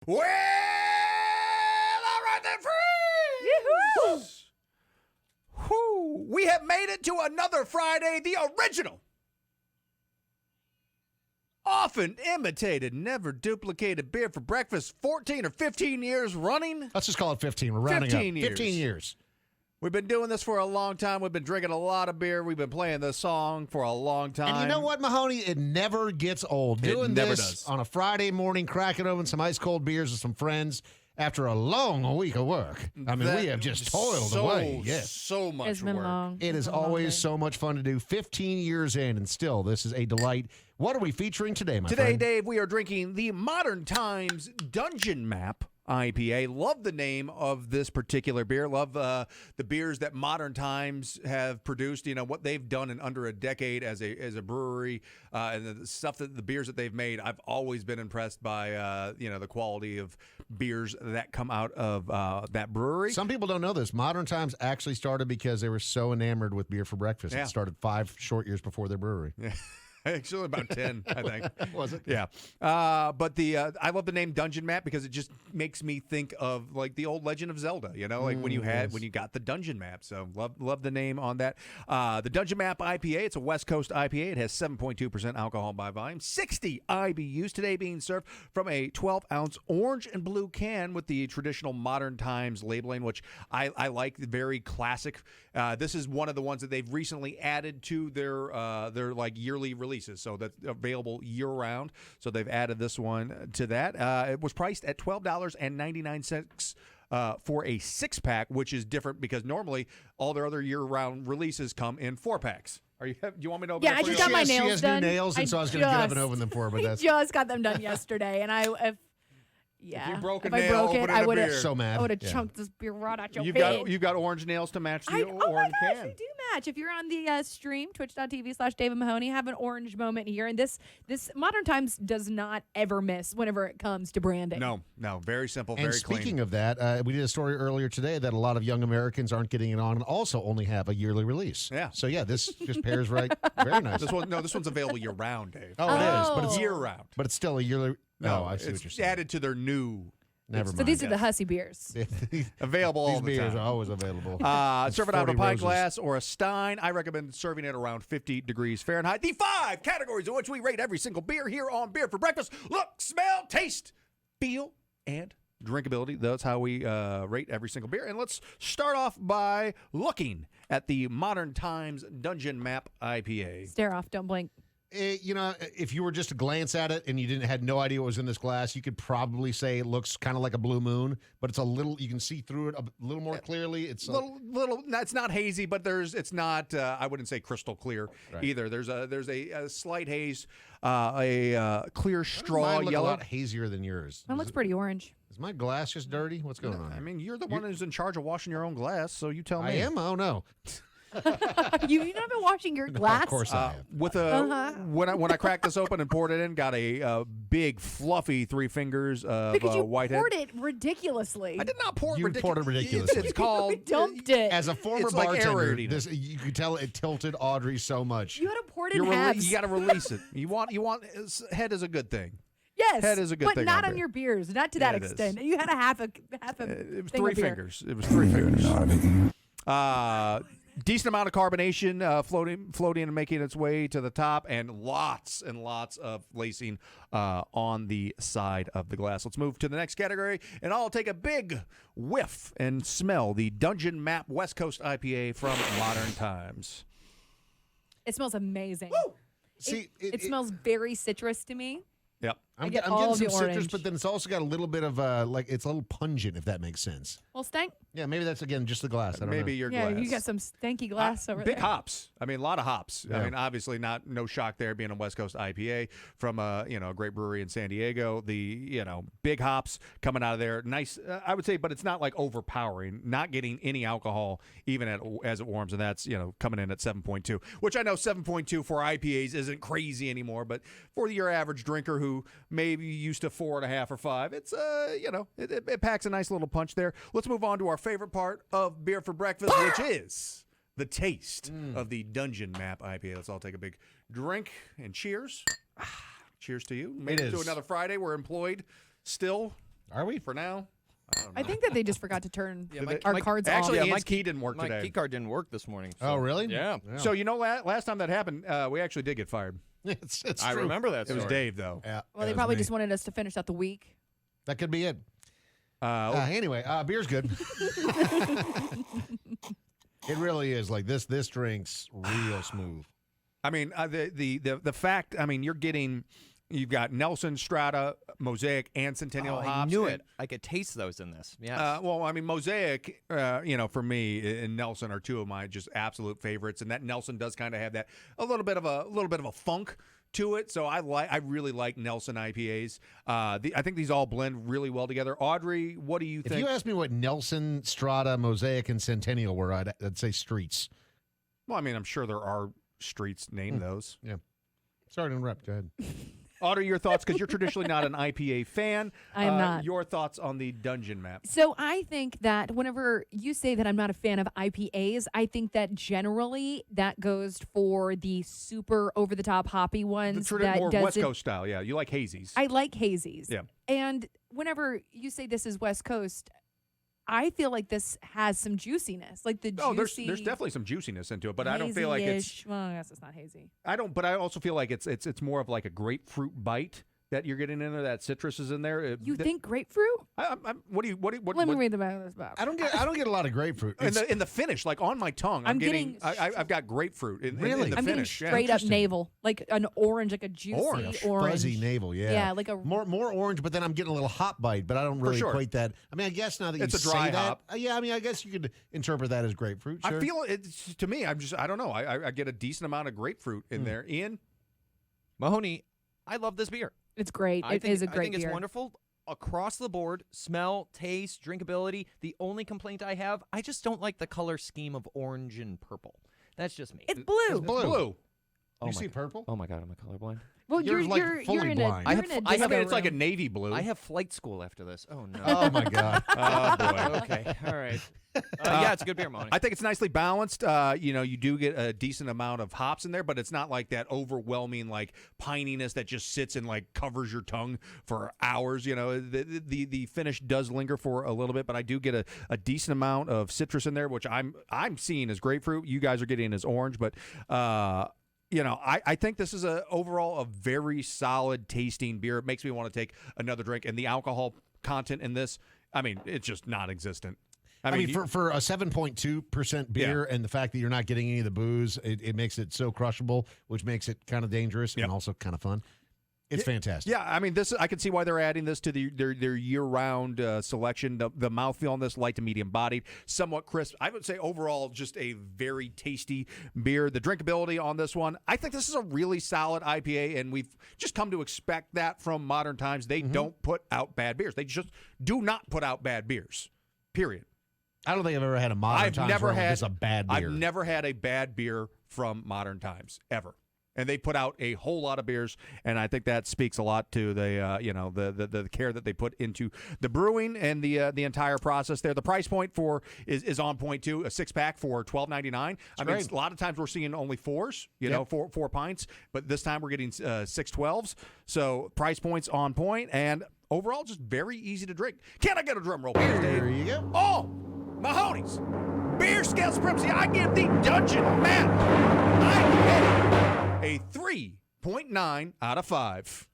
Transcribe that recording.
Well, all right then, friends. Whoo! We have made it to another Friday, the original. Often imitated, never duplicated beer for breakfast, 14 or 15 years running. Let's just call it 15. We're rounding 15 up. years. 15 years. We've been doing this for a long time. We've been drinking a lot of beer. We've been playing this song for a long time. And you know what, Mahoney? It never gets old. Doing never this does. on a Friday morning, cracking open some ice-cold beers with some friends after a long week of work. I mean, we have just toiled away. Yes. So much It's been work. long. It is It's been a long always day. so much fun to do. 15 years in, and still, this is a delight. What are we featuring today, my Today, friend? Dave, we are drinking the Modern Times Dungeon Map IPA. Love the name of this particular beer. Love the beers that Modern Times have produced. You know, what they've done in under a decade as a brewery, and the stuff the beers that they've made. I've always been impressed by, the quality of beers that come out of that brewery. Some people don't know this. Modern Times actually started because they were so enamored with beer for breakfast. Yeah. It started 5 short years before their brewery. Yeah. Actually, about 10, I think. Was it? Yeah. But I love the name Dungeon Map because it just makes me think of like the old Legend of Zelda, you know, like when you got the Dungeon Map. So love the name on that. The Dungeon Map IPA, it's a West Coast IPA. It has 7.2% alcohol by volume, 60 IBUs. Today being served from a 12-ounce orange and blue can with the traditional Modern Times labeling, which I like, very classic. This is one of the ones that they've recently added to their like yearly releases, so that's available year-round. So they've added this one to that. It was priced at $12.99 for a 6-pack, which is different because normally all their other year-round releases come in 4-packs. Do you want me to open Yeah, it I for just you? got my She nails has done. new nails, and so I was going to get up and open them for her, but I that's just got them done yesterday, and yeah. If you broke a if I nail, broke open it, in I a would have. beer. so mad. I would have Yeah. chunked this beer right out your You've head. got orange nails to match the oh orange my gosh, can. they do match. If you're on the stream, twitch.tv/David Mahoney, have an orange moment here. And this Modern Times does not ever miss whenever it comes to branding. No, very simple, And very speaking clean. of that, we did a story earlier today that a lot of young Americans aren't getting it on and also only have a yearly release. Yeah. So, yeah, this just pairs right. Very nice. This one's available year-round, Dave. Oh, it is. But it's, year-round. but it's still a yearly. No, I see it's what you're saying. added to their new. Never mind. So these are the hussy beers. Available all These the beers time. are always available. Serve it out of a 40 pint roses. glass or a stein. I recommend serving it around 50 degrees Fahrenheit. The 5 categories in which we rate every single beer here on Beer for Breakfast: look, smell, taste, feel, and drinkability. That's how we rate every single beer. And let's start off by looking at the Modern Times Dungeon Map IPA. Stare off, don't blink. If you were just to glance at it and you had no idea what was in this glass, you could probably say it looks kind of like a blue moon, but it's a little. You can see through it a little more clearly. It's Little. It's not hazy, but it's not. I wouldn't say crystal clear either. There's a slight haze, a clear straw mine look yellow. a lot hazier than yours. That looks pretty orange. Is my glass just dirty? What's going on? I mean, you're the one who's in charge of washing your own glass, so you tell me. I am. Oh no. You've not been washing your glass? Of course I have. With when I cracked this open and poured it in, got a big fluffy 3 fingers of Because you Whitehead. poured it ridiculously. I did not pour it You poured it ridiculously. It's called. You dumped it. As a former It's like bartender, aerating you could tell it tilted Audrey so much. You had to pour it in halves. You got to release it. You want head is a good thing. Yes, Head is a good but thing not on on beer. your beers. Not to that it is. extent. You had a half a It was thing 3 of beer. fingers. It was 3 fingers. Decent amount of carbonation floating and making its way to the top, and lots of lacing on the side of the glass. Let's move to the next category, and I'll take a big whiff and smell the Dungeon Map West Coast IPA from Modern Times. It smells amazing. See, It smells very citrus to me. Yep. I'm get getting all some the citrus, orange. but then it's also got a little bit of it's a little pungent, if that makes sense. Well, stank. Yeah, maybe that's again just the glass. I don't Maybe know. your Yeah, glass. you got some stanky glass over Big there. hops. I mean, a lot of hops. Yeah. I mean, obviously, no shock there being a West Coast IPA from a great brewery in San Diego. The big hops coming out of there. Nice, I would say, but it's not like overpowering. Not getting any alcohol even as it warms, and that's coming in at 7.2, which I know 7.2 for IPAs isn't crazy anymore, but for your average drinker who maybe used to 4.5 or 5, it's it packs a nice little punch there. Let's move on to our favorite part of Beer for Breakfast, which is the taste of the Dungeon Map IPA. Let's all take a big drink and cheers. Cheers to you. Made it to is. another Friday. We're employed still. Are we? for now. I think that they just forgot to turn Yeah, our cards Actually, off. Ian's key didn't work My today. key card didn't work this morning. Oh, so- really? Yeah. So last time that happened, we actually did get fired. it's I true. remember that It was story. Dave though. Yeah, Well, they it was probably me. just wanted us to finish out the week. That could be it. Anyway, beer's good. It really is. Like this drink's real smooth. I mean, the fact. I mean, you've got Nelson, Strata, Mosaic, and Centennial I hops. knew and- it. I could taste those in this. Yeah. Well, I mean, Mosaic, for me and Nelson are two of my just absolute favorites, and that Nelson does kind of have that a little bit of a funk to it. So I really like Nelson IPAs. I think these all blend really well together. Audrey, what do you If think? you asked me what Nelson, Strata, Mosaic, and Centennial were, I'd say Streets. Well, I mean, I'm sure there are streets named those. Yeah. Sorry to interrupt. Go ahead. Audrey, your thoughts, because you're traditionally not an IPA fan. I am not. Your thoughts on the dungeon map? So I think that whenever you say that I'm not a fan of IPAs, I think that generally that goes for the super over-the-top hoppy ones. The more West doesn't- Coast style, yeah. You like hazies. I like hazies. Yeah. And whenever you say this is West Coast, I feel like this has some juiciness, like the juicy. There's definitely some juiciness into it, but I don't feel like it's. Well, I guess it's not hazy. But I also feel like it's more of like a grapefruit bite that you're getting in there. That citrus is in there. You think grapefruit? What do you? Let me read the back of this box. I don't get a lot of grapefruit. in the finish, like on my tongue, I'm I've got grapefruit in Really? the I'm getting finish. Yeah. straight up Interesting. navel, like an orange, like a juicy Orange. orange. Fuzzy navel, yeah. Yeah, like a more orange, but then I'm getting a little hop bite, but I don't really sure. equate that. I mean, I guess now that It's you a dry say that, hop. yeah, I mean, I guess you could interpret that as grapefruit. Sure. I feel it's to me. I don't know. I get a decent amount of grapefruit in there. Ian, Mahoney, I love this beer. It's great. I It think, is a great I think beer. it's wonderful across the board. Smell, taste, drinkability. The only complaint I have, I just don't like the color scheme of orange and purple. That's just me. It's blue. It's blue. Oh You my see God. purple? Oh my God, am I colorblight? Well, You're, like, you're fully in blind. a I you're have- in a I I disco mean, it's like a room. navy blue. I have flight school after this. Oh no. Oh my God. Oh boy. Okay. All right. Yeah, it's a good beer, Mahoney. I think it's nicely balanced. You do get a decent amount of hops in there, but it's not like that overwhelming like pininess that just sits and like covers your tongue for hours. The finish does linger for a little bit, but I do get a decent amount of citrus in there, which I'm seeing as grapefruit. You guys are getting as orange, but I think this is overall a very solid tasting beer. It makes me want to take another drink, and the alcohol content in this, I mean, it's just non-existent. I mean, for a 7.2% beer and the fact that you're not getting any of the booze, it makes it so crushable, which makes it kind of dangerous and also kind of fun. It's fantastic. Yeah, I mean, I can see why they're adding this to their year-round selection. The mouthfeel on this, light to medium-bodied, somewhat crisp. I would say overall just a very tasty beer. The drinkability on this one, I think this is a really solid IPA, and we've just come to expect that from Modern Times. They don't put out bad beers. They just do not put out bad beers, period. I don't think I've ever had a Modern Times where this is a bad beer. I've never had a bad beer from Modern Times, ever. And they put out a whole lot of beers, and I think that speaks a lot to the care that they put into the brewing and the entire process there. The price point is on point too. A 6-pack for $12.99. I mean, a lot of times we're seeing only 4s, four pints, but this time we're getting 6 12s. So price points on point, and overall just very easy to drink. Can I get a drum roll, please, Dave? There you go. Oh, Mahoney's Beer Scale Supremacy. I give the Dungeon Map IPA a 3.9 out of 5.